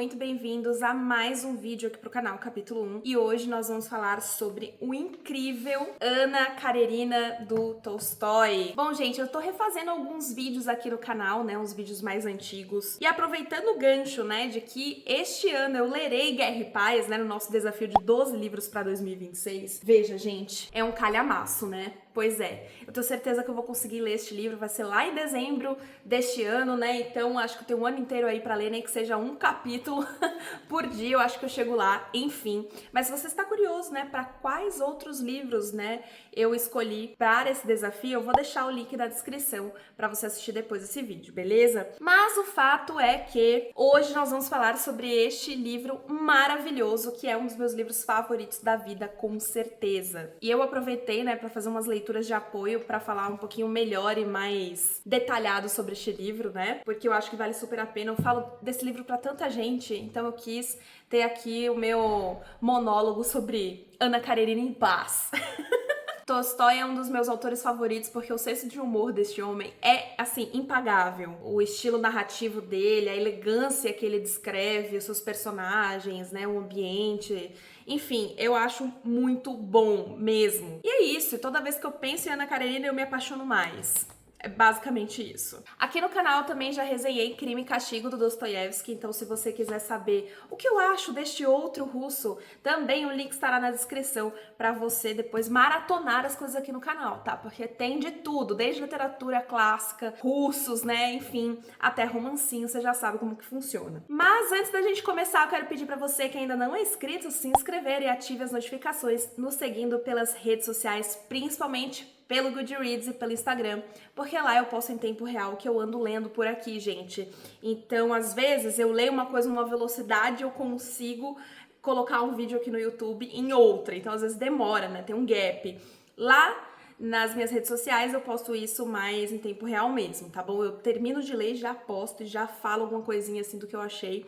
muito bem-vindos a mais um vídeo aqui pro canal Capítulo 1. E hoje nós vamos falar sobre o incrível Anna Karenina do Tolstói. Bom, gente, eu tô refazendo alguns vídeos aqui no canal, né, uns vídeos mais antigos. E aproveitando o gancho, né, de que este ano eu lerei Guerra e Paz, né, no nosso desafio de 12 livros pra 2026. Veja, gente, é um calhamaço, né? Pois é, eu tenho certeza que eu vou conseguir ler este livro, vai ser lá em dezembro deste ano, né? Então acho que eu tenho um ano inteiro aí pra ler, nem que seja um capítulo por dia, eu acho que eu chego lá, enfim. Mas se você está curioso, né, para quais outros livros, né, eu escolhi para esse desafio, eu vou deixar o link na descrição para você assistir depois desse vídeo, beleza? Mas o fato é que hoje nós vamos falar sobre este livro maravilhoso, que é um dos meus livros favoritos da vida, com certeza. E eu aproveitei, né, para fazer umas leituras de apoio para falar um pouquinho melhor e mais detalhado sobre este livro, né? Porque eu acho que vale super a pena. Eu falo desse livro para tanta gente, então eu quis ter aqui o meu monólogo sobre Anna Karenina em paz. Tolstói é um dos meus autores favoritos porque o senso de humor deste homem é, assim, impagável. O estilo narrativo dele, a elegância que ele descreve, os seus personagens, né, o ambiente, enfim, eu acho muito bom mesmo. E é isso, toda vez que eu penso em Anna Karenina eu me apaixono mais. É basicamente isso. Aqui no canal também já resenhei Crime e Castigo do Dostoiévski, então se você quiser saber o que eu acho deste outro russo, também o link estará na descrição para você depois maratonar as coisas aqui no canal, tá? Porque tem de tudo, desde literatura clássica, russos, né, enfim, até romancinho, você já sabe como que funciona. Mas antes da gente começar, eu quero pedir para você que ainda não é inscrito, se inscrever e ative as notificações, nos seguindo pelas redes sociais, principalmente pelo Goodreads e pelo Instagram, porque lá eu posto em tempo real o que eu ando lendo por aqui, gente. Então, às vezes, eu leio uma coisa numa velocidade e eu consigo colocar um vídeo aqui no YouTube em outra. Então, às vezes, demora, né? Tem um gap. Lá nas minhas redes sociais eu posto isso mais em tempo real mesmo, tá bom? Eu termino de ler, já posto e já falo alguma coisinha assim do que eu achei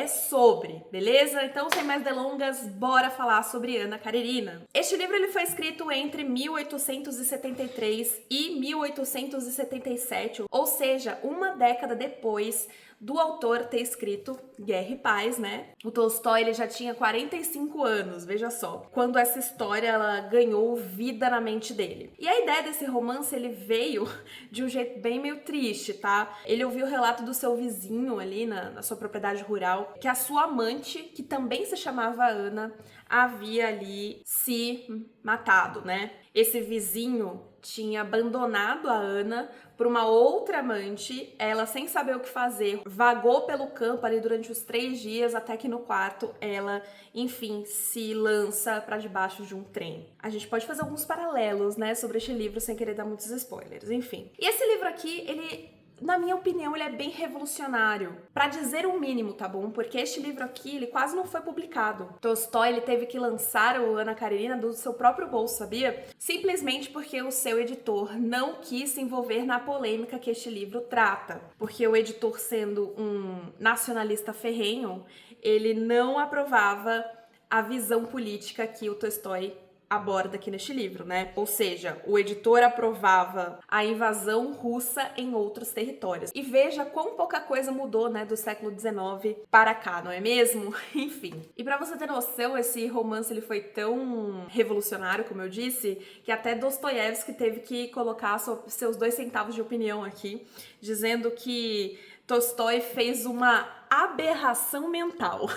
sobre, beleza? Então, sem mais delongas, bora falar sobre Anna Karenina. Este livro ele foi escrito entre 1873 e 1877, ou seja, uma década depois do autor ter escrito Guerra e Paz, né? O Tolstói ele já tinha 45 anos, veja só, quando essa história ela ganhou vida na mente dele. E a ideia desse romance ele veio de um jeito bem meio triste, tá? Ele ouviu o relato do seu vizinho ali na sua propriedade rural, que a sua amante, que também se chamava Ana, havia ali se matado, né? Esse vizinho tinha abandonado a Ana por uma outra amante, ela sem saber o que fazer, vagou pelo campo ali durante os 3 dias, até que no quarto ela, enfim, se lança pra debaixo de um trem. A gente pode fazer alguns paralelos, né, sobre este livro sem querer dar muitos spoilers, enfim. E esse livro aqui, ele, na minha opinião, ele é bem revolucionário, pra dizer o mínimo, tá bom? Porque este livro aqui, ele quase não foi publicado. Tolstói, ele teve que lançar o Anna Karenina do seu próprio bolso, sabia? Simplesmente porque o seu editor não quis se envolver na polêmica que este livro trata. Porque o editor, sendo um nacionalista ferrenho, ele não aprovava a visão política que o Tolstói aborda aqui neste livro, né? Ou seja, o editor aprovava a invasão russa em outros territórios. E veja quão pouca coisa mudou, né, do século XIX para cá, não é mesmo? Enfim. E para você ter noção, esse romance ele foi tão revolucionário, como eu disse, que até Dostoiévski teve que colocar seus 2 centavos de opinião aqui, dizendo que Tolstói fez uma aberração mental.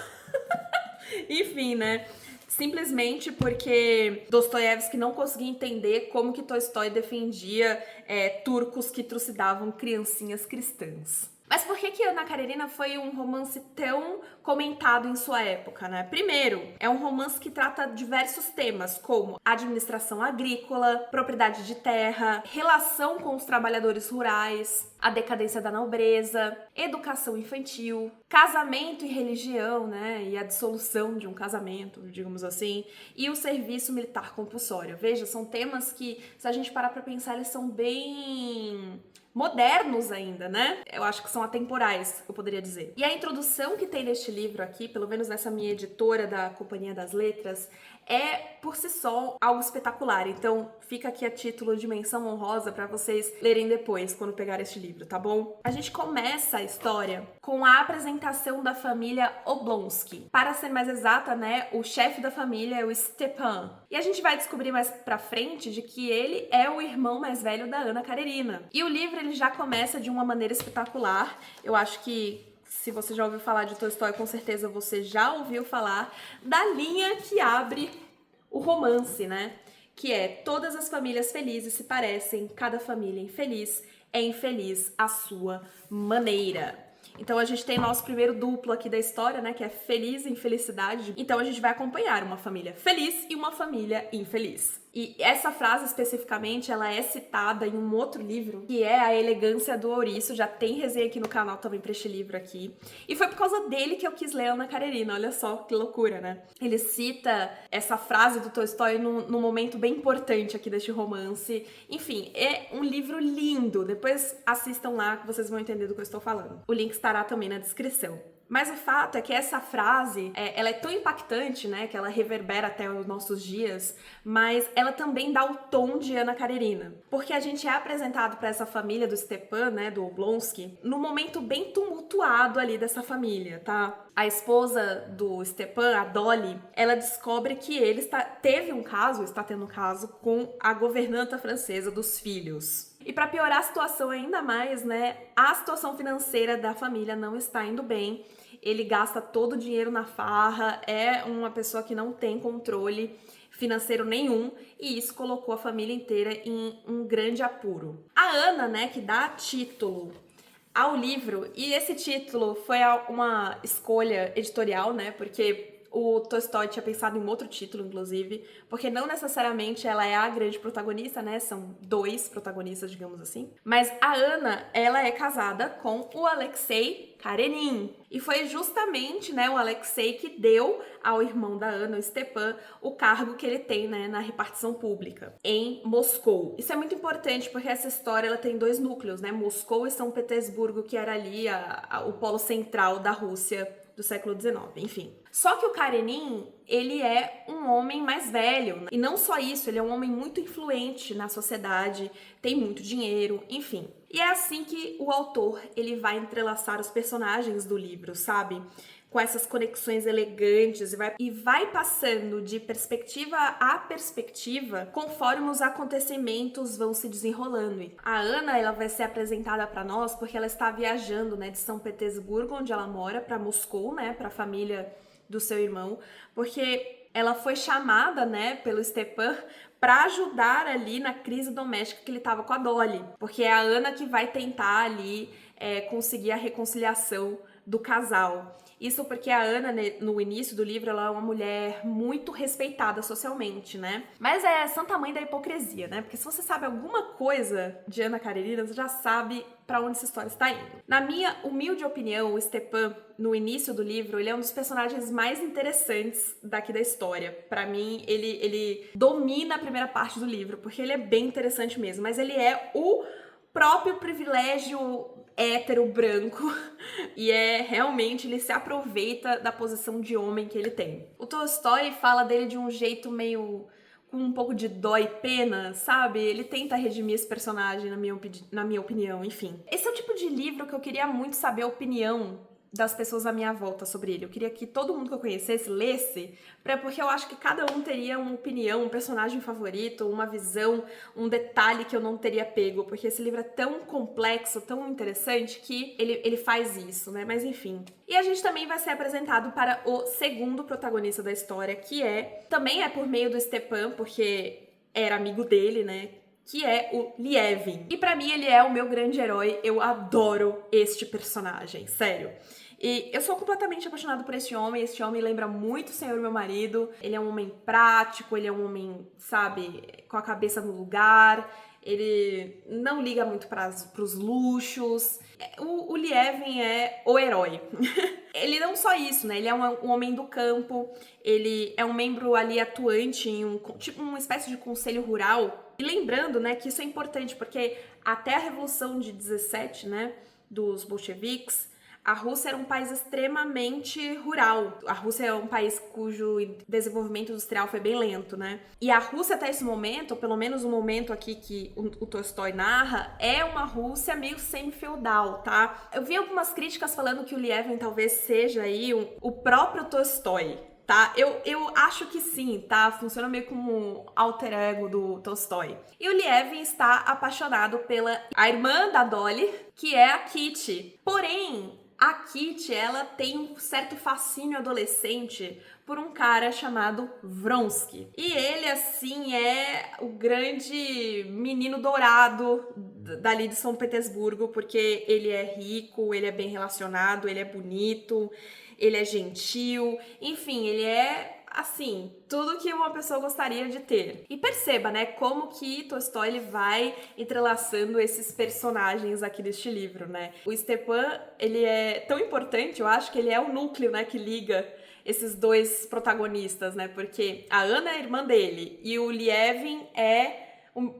Enfim, né? Simplesmente porque Dostoiévski não conseguia entender como que Tolstói defendia turcos que trucidavam criancinhas cristãs. Mas por que Anna Karenina foi um romance tão comentado em sua época, né? Primeiro, é um romance que trata diversos temas, como administração agrícola, propriedade de terra, relação com os trabalhadores rurais, a decadência da nobreza, educação infantil, casamento e religião, né? E a dissolução de um casamento, digamos assim, e o serviço militar compulsório. Veja, são temas que, se a gente parar pra pensar, eles são bem modernos ainda, né? Eu acho que são atemporais, eu poderia dizer. E a introdução que tem neste livro aqui, pelo menos nessa minha editora da Companhia das Letras, é por si só algo espetacular. Então fica aqui a título de menção honrosa para vocês lerem depois, quando pegar este livro, tá bom? A gente começa a história com a apresentação da família Oblonsky. Para ser mais exata, né, o chefe da família é o Stepan. E a gente vai descobrir mais pra frente de que ele é o irmão mais velho da Ana Karenina. E o livro ele já começa de uma maneira espetacular. Eu acho que se você já ouviu falar de Tolstói, com certeza você já ouviu falar da linha que abre o romance, né? Que é: todas as famílias felizes se parecem, cada família infeliz é infeliz à sua maneira. Então a gente tem nosso primeiro duplo aqui da história, né, que é feliz e infelicidade. Então a gente vai acompanhar uma família feliz e uma família infeliz. E essa frase especificamente, ela é citada em um outro livro, que é A Elegância do Ouriço. Já tem resenha aqui no canal também pra este livro aqui. E foi por causa dele que eu quis ler Ana Karenina. Olha só que loucura, né? Ele cita essa frase do Tolstói num momento bem importante aqui deste romance. Enfim, é um livro lindo. Depois assistam lá que vocês vão entender do que eu estou falando. O link estará também na descrição. Mas o fato é que essa frase, ela é tão impactante, né, que ela reverbera até os nossos dias, mas ela também dá o tom de Ana Karenina. Porque a gente é apresentado para essa família do Stepan, né, do Oblonsky, num momento bem tumultuado ali dessa família, tá? A esposa do Stepan, a Dolly, ela descobre que ele está tendo um caso com a governanta francesa dos filhos. E para piorar a situação ainda mais, né, a situação financeira da família não está indo bem. Ele gasta todo o dinheiro na farra, é uma pessoa que não tem controle financeiro nenhum, e isso colocou a família inteira em um grande apuro. A Ana, né, que dá título ao livro, e esse título foi uma escolha editorial, né, porque o Tolstói tinha pensado em outro título, inclusive, porque não necessariamente ela é a grande protagonista, né? São dois protagonistas, digamos assim. Mas a Ana, ela é casada com o Alexei Karenin. E foi justamente, né, o Alexei que deu ao irmão da Ana, o Stepan, o cargo que ele tem, né, na repartição pública em Moscou. Isso é muito importante porque essa história ela tem dois núcleos, né? Moscou e São Petersburgo, que era ali o polo central da Rússia do século XIX, enfim. Só que o Karenin, ele é um homem mais velho, né? E não só isso, ele é um homem muito influente na sociedade, tem muito dinheiro, enfim. E é assim que o autor, ele vai entrelaçar os personagens do livro, sabe? Com essas conexões elegantes e vai passando de perspectiva a perspectiva conforme os acontecimentos vão se desenrolando. A Ana, ela vai ser apresentada para nós porque ela está viajando, né, de São Petersburgo, onde ela mora, para Moscou, né, para a família do seu irmão, porque ela foi chamada, né, pelo Stepan para ajudar ali na crise doméstica que ele tava com a Dolly, porque é a Ana que vai tentar ali conseguir a reconciliação do casal. Isso porque a Ana, no início do livro, ela é uma mulher muito respeitada socialmente, né? Mas é santa mãe da hipocrisia, né? Porque se você sabe alguma coisa de Ana Karenina, você já sabe pra onde essa história está indo. Na minha humilde opinião, o Stepan, no início do livro, ele é um dos personagens mais interessantes daqui da história. Pra mim, ele domina a primeira parte do livro, porque ele é bem interessante mesmo, mas ele é o próprio privilégio hétero branco e realmente ele se aproveita da posição de homem que ele tem. O Tolstói fala dele de um jeito meio com um pouco de dó e pena, sabe? Ele tenta redimir esse personagem, na minha opinião, enfim. Esse é o tipo de livro que eu queria muito saber a opinião das pessoas à minha volta sobre ele. Eu queria que todo mundo que eu conhecesse lesse, porque eu acho que cada um teria uma opinião, um personagem favorito, uma visão, um detalhe que eu não teria pego, porque esse livro é tão complexo, tão interessante, que ele faz isso, né? Mas enfim. E a gente também vai ser apresentado para o segundo protagonista da história, que também é por meio do Stepan, porque era amigo dele, né? Que é o Lievin. E pra mim ele é o meu grande herói, eu adoro este personagem, sério. E eu sou completamente apaixonada por este homem lembra muito o Senhor Meu Marido. Ele é um homem prático, ele é um homem, sabe, com a cabeça no lugar, ele não liga muito pros luxos. O Lievin é o herói. Ele não só isso, né? Ele é um homem do campo, ele é um membro ali atuante em tipo uma espécie de conselho rural. E lembrando, né, que isso é importante, porque até a Revolução de 17, né, dos bolcheviques, A Rússia era um país extremamente rural. A Rússia é um país cujo desenvolvimento industrial foi bem lento, né? E a Rússia até esse momento, ou pelo menos o momento aqui que o Tolstói narra, é uma Rússia meio semi-feudal, tá? Eu vi algumas críticas falando que o Lievin talvez seja aí o próprio Tolstói, tá? Eu acho que sim, tá? Funciona meio como um alter ego do Tolstói. E o Lievin está apaixonado pela a irmã da Dolly, que é a Kitty. Porém, a Kitty, ela tem um certo fascínio adolescente por um cara chamado Vronsky. E ele, assim, é o grande menino dourado dali de São Petersburgo, porque ele é rico, ele é bem relacionado, ele é bonito, ele é gentil, enfim, ele é, assim, tudo que uma pessoa gostaria de ter. E perceba, né, como que Tolstói ele vai entrelaçando esses personagens aqui deste livro, né? O Stepan, ele é tão importante, eu acho que ele é o núcleo, né, que liga esses dois protagonistas, né? Porque a Ana é a irmã dele e o Lievin é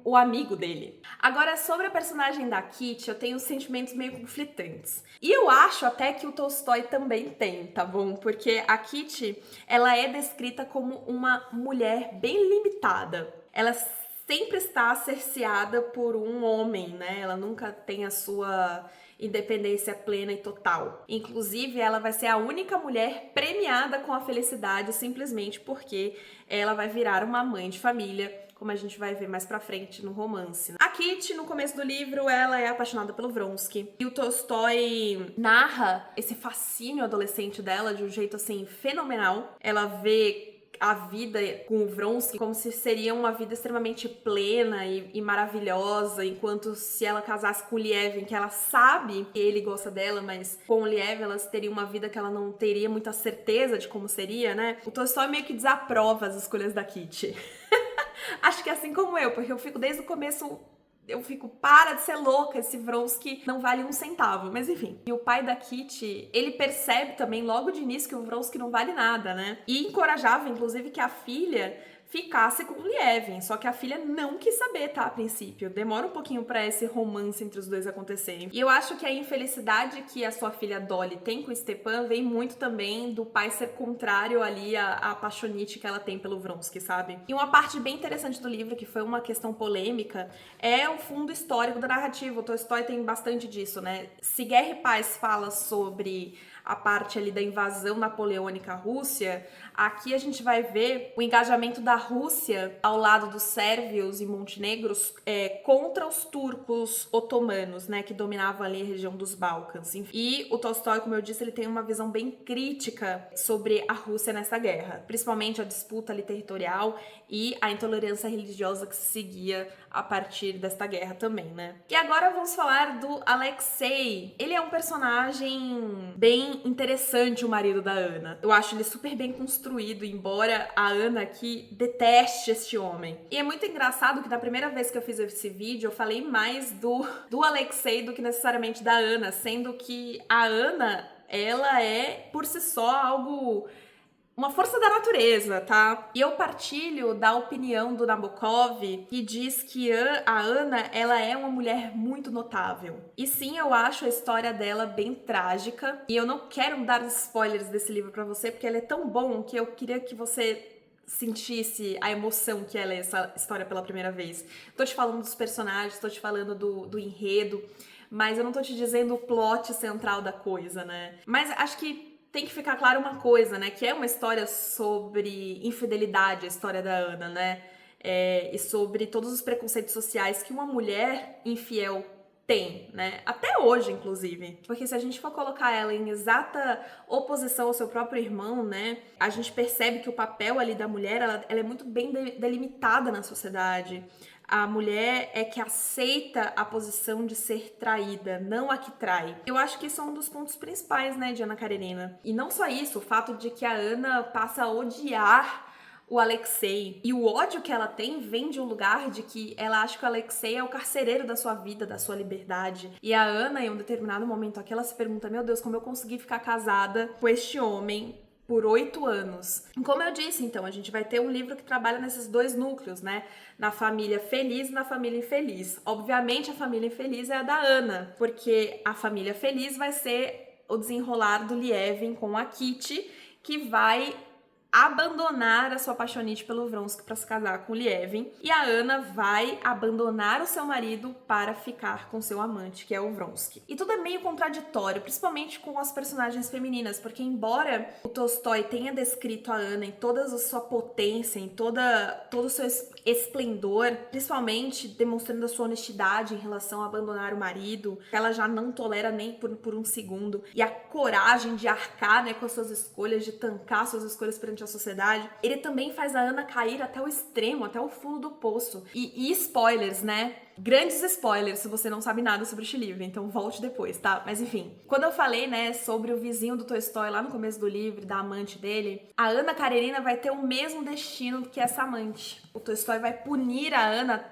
o amigo dele. Agora, sobre a personagem da Kitty, eu tenho sentimentos meio conflitantes. E eu acho até que o Tolstói também tem, tá bom? Porque a Kitty, ela é descrita como uma mulher bem limitada. Ela sempre está cerceada por um homem, né? Ela nunca tem a sua independência plena e total. Inclusive, ela vai ser a única mulher premiada com a felicidade simplesmente porque ela vai virar uma mãe de família, como a gente vai ver mais pra frente no romance. A Kitty, no começo do livro, ela é apaixonada pelo Vronsky. E o Tolstói narra esse fascínio adolescente dela de um jeito, assim, fenomenal. Ela vê a vida com o Vronsky como se seria uma vida extremamente plena e maravilhosa, enquanto se ela casasse com o Lievin, que ela sabe que ele gosta dela, mas com o Lievin elas teriam uma vida que ela não teria muita certeza de como seria, né? O Tolstói meio que desaprova as escolhas da Kitty. Acho que é assim como eu, porque eu fico desde o começo... Eu fico, para de ser louca, esse Vronsky não vale um centavo, mas enfim. E o pai da Kitty, ele percebe também logo de início que o Vronsky não vale nada, né? E encorajava, inclusive, que a filha ficasse com o Lievin, só que a filha não quis saber, tá, a princípio. Demora um pouquinho pra esse romance entre os dois acontecerem. E eu acho que a infelicidade que a sua filha Dolly tem com o Stepan vem muito também do pai ser contrário ali à paixonite que ela tem pelo Vronsky, sabe? E uma parte bem interessante do livro, que foi uma questão polêmica, é o fundo histórico da narrativa. O Tolstói tem bastante disso, né? Se Guerra e Paz fala sobre a parte ali da invasão napoleônica à Rússia, aqui a gente vai ver o engajamento da Rússia ao lado dos sérvios e montenegros contra os turcos otomanos, né, que dominavam ali a região dos Balcãs. E o Tolstói, como eu disse, ele tem uma visão bem crítica sobre a Rússia nessa guerra, principalmente a disputa ali territorial e a intolerância religiosa que se seguia a partir desta guerra também, né? E agora vamos falar do Alexei. Ele é um personagem bem interessante, o marido da Ana. Eu acho ele super bem construído, embora a Ana aqui deteste este homem. E é muito engraçado que na primeira vez que eu fiz esse vídeo, eu falei mais do Alexei do que necessariamente da Ana, sendo que a Ana, ela é, por si só, algo... uma força da natureza, tá? E eu partilho da opinião do Nabokov, que diz que a Ana, ela é uma mulher muito notável. E sim, eu acho a história dela bem trágica. E eu não quero dar spoilers desse livro pra você, porque ele é tão bom que eu queria que você sentisse a emoção que ela é essa história pela primeira vez. Tô te falando dos personagens, tô te falando do enredo, mas eu não tô te dizendo o plot central da coisa, né? Mas acho que tem que ficar claro uma coisa, né? Que é uma história sobre infidelidade, a história da Ana, né? E sobre todos os preconceitos sociais que uma mulher infiel tem, né? Até hoje, inclusive. Porque se a gente for colocar ela em exata oposição ao seu próprio irmão, né? A gente percebe que o papel ali da mulher, ela é muito bem delimitada na sociedade. A mulher é que aceita a posição de ser traída, não a que trai. Eu acho que isso é um dos pontos principais, né, de Ana Karenina. E não só isso, o fato de que a Ana passa a odiar o Alexei. E o ódio que ela tem vem de um lugar de que ela acha que o Alexei é o carcereiro da sua vida, da sua liberdade. E a Ana, em um determinado momento aqui, ela se pergunta, meu Deus, como eu consegui ficar casada com este homem por 8 anos. Como eu disse, então, a gente vai ter um livro que trabalha nesses dois núcleos, né? Na família feliz e na família infeliz. Obviamente, a família infeliz é a da Ana, porque a família feliz vai ser o desenrolar do Lievin com a Kitty, que vai abandonar a sua paixonite pelo Vronsky para se casar com o Lievin, e a Anna vai abandonar o seu marido para ficar com seu amante, que é o Vronsky. E tudo é meio contraditório, principalmente com as personagens femininas, porque embora o Tolstói tenha descrito a Anna em toda a sua potência, em todo o seu esplendor, principalmente demonstrando a sua honestidade em relação a abandonar o marido, que ela já não tolera nem por um segundo, e a coragem de arcar, né, com as suas escolhas, de tancar suas escolhas perante a sociedade, ele também faz a Anna cair até o extremo, até o fundo do poço. E spoilers, né? Grandes spoilers se você não sabe nada sobre este livro, então volte depois, tá? Mas enfim, quando eu falei, né, sobre o vizinho do Tolstói lá no começo do livro, da amante dele, a Anna Karenina vai ter o mesmo destino que essa amante. O Tolstói vai punir a Anna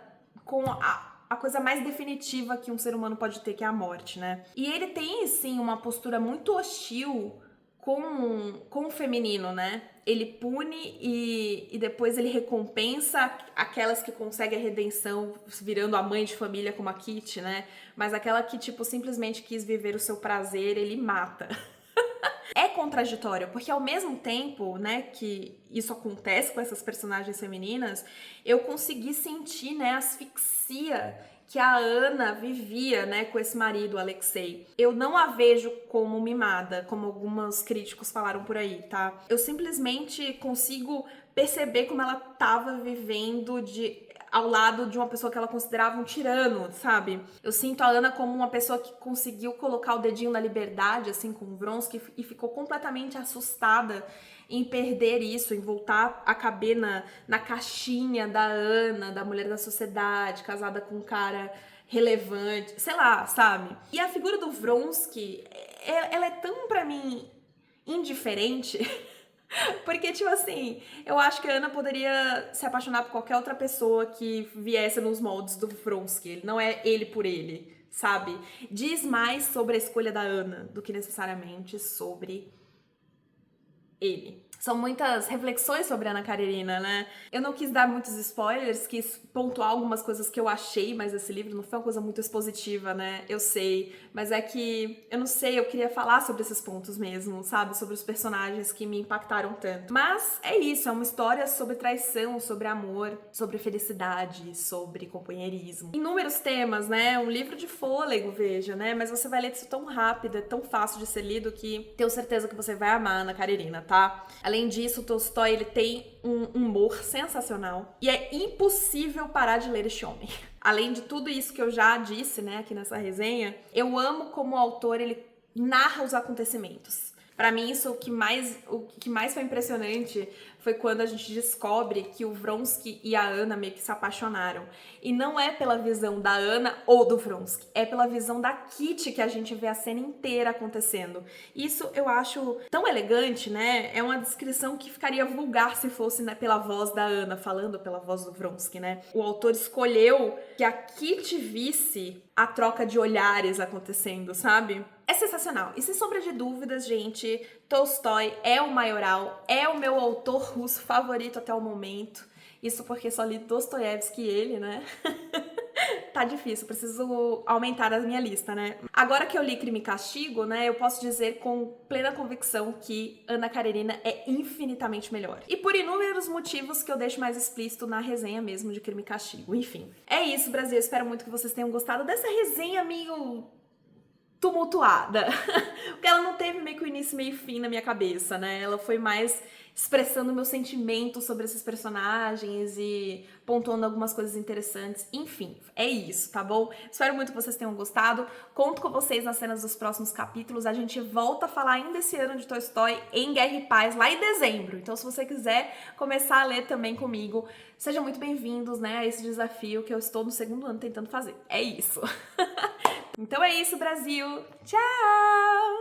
com a coisa mais definitiva que um ser humano pode ter, que é a morte, né? E ele tem, sim, uma postura muito hostil com o feminino, né? Ele pune e depois ele recompensa aquelas que conseguem a redenção virando a mãe de família como a Kitty, né? Mas aquela que, tipo, simplesmente quis viver o seu prazer, ele mata. É contraditório, porque ao mesmo tempo, né, que isso acontece com essas personagens femininas, eu consegui sentir, né, a asfixia que a Anna vivia, né, com esse marido, Alexei. Eu não a vejo como mimada, como alguns críticos falaram por aí, tá? Eu simplesmente consigo perceber como ela tava vivendo ao lado de uma pessoa que ela considerava um tirano, sabe? Eu sinto a Anna como uma pessoa que conseguiu colocar o dedinho na liberdade, assim, com o Vronsky, e ficou completamente assustada em perder isso, em voltar a caber na caixinha da Anna, da mulher da sociedade, casada com um cara relevante, sei lá, sabe? E a figura do Vronsky, ela é tão, pra mim, indiferente... Porque, tipo assim, eu acho que a Anna poderia se apaixonar por qualquer outra pessoa que viesse nos moldes do Vronsky. Não é ele por ele, sabe? Diz mais sobre a escolha da Anna do que necessariamente sobre ele. São muitas reflexões sobre a Anna Karenina, né? Eu não quis dar muitos spoilers, quis pontuar algumas coisas que eu achei, mas esse livro não foi uma coisa muito expositiva, né? Eu sei, mas é que, eu não sei, eu queria falar sobre esses pontos mesmo, sabe? Sobre os personagens que me impactaram tanto. Mas é isso, é uma história sobre traição, sobre amor, sobre felicidade, sobre companheirismo. Inúmeros temas, né? Um livro de fôlego, veja, né? Mas você vai ler isso tão rápido, é tão fácil de ser lido que tenho certeza que você vai amar a Anna Karenina, tá? Além disso, o Tolstói, ele tem um humor sensacional e é impossível parar de ler este homem. Além de tudo isso que eu já disse, né, aqui nessa resenha, eu amo como o autor, ele narra os acontecimentos. Pra mim, isso o que mais foi impressionante foi quando a gente descobre que o Vronsky e a Anna meio que se apaixonaram. E não é pela visão da Anna ou do Vronsky, é pela visão da Kitty que a gente vê a cena inteira acontecendo. Isso eu acho tão elegante, né? É uma descrição que ficaria vulgar se fosse, né, pela voz da Anna, falando pela voz do Vronsky, né? O autor escolheu que a Kitty visse a troca de olhares acontecendo, sabe? É sensacional. E sem sombra de dúvidas, gente, Tolstói é o maioral, é o meu autor russo favorito até o momento. Isso porque só li Dostoiévski e ele, né? Tá difícil, preciso aumentar a minha lista, né? Agora que eu li Crime e Castigo, né, eu posso dizer com plena convicção que Anna Karenina é infinitamente melhor. E por inúmeros motivos que eu deixo mais explícito na resenha mesmo de Crime e Castigo. Enfim, é isso, Brasil. Eu espero muito que vocês tenham gostado dessa resenha meio tumultuada, porque ela não teve meio que o início, meio e fim na minha cabeça, né? Ela foi mais expressando meus sentimentos sobre esses personagens e pontuando algumas coisas interessantes. Enfim, é isso, tá bom? Espero muito que vocês tenham gostado. Conto com vocês nas cenas dos próximos capítulos. A gente volta a falar ainda esse ano de Tolstói em Guerra e Paz, lá em dezembro. Então, se você quiser começar a ler também comigo, sejam muito bem-vindos, né, a esse desafio que eu estou no segundo ano tentando fazer. É isso. Então é isso, Brasil. Tchau!